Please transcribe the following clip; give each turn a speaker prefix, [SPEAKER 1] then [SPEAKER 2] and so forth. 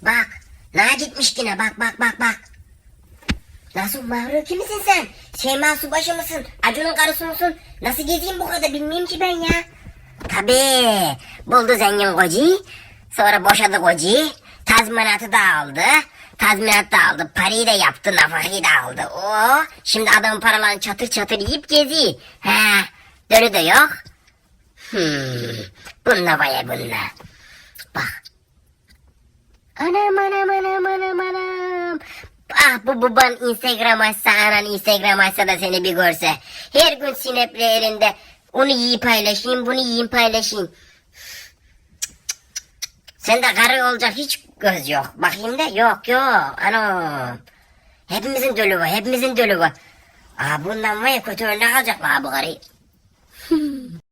[SPEAKER 1] Bak. Nereye gitmiş yine? Bak bak bak bak. Nasıl Mahru, kimsin sen? Şeyma Subaşı mısın? Acun'un karısı mısın? Nasıl gezeyim bu kadar, bilmiyorum ki ben ya. Tabii. Buldu zengin kocayı. Sonra boşadı kocayı. Tazminatı da aldı. Tazminat da aldı. Parayı da yaptı. Nafakayı da aldı. Oo, şimdi adamın paralarını çatır çatır yiyip geziyor. He. Dönü de yok. Bununla vay bununla. Bak. Anam anam anam anam anam. Ah, bu baban Instagram açsa, anan Instagram açsa da seni bir görse. Her gün sineple elinde. Onu yiyip paylaşayım, bunu yiyeyim paylaşayım. Sende karı olacak hiç göz yok. Bakayım da yok yok. Anam. Hepimizin dölü var, hepimizin dölü var. Aa, bundan var ya, kötü örnek alacaklar bu karıyı.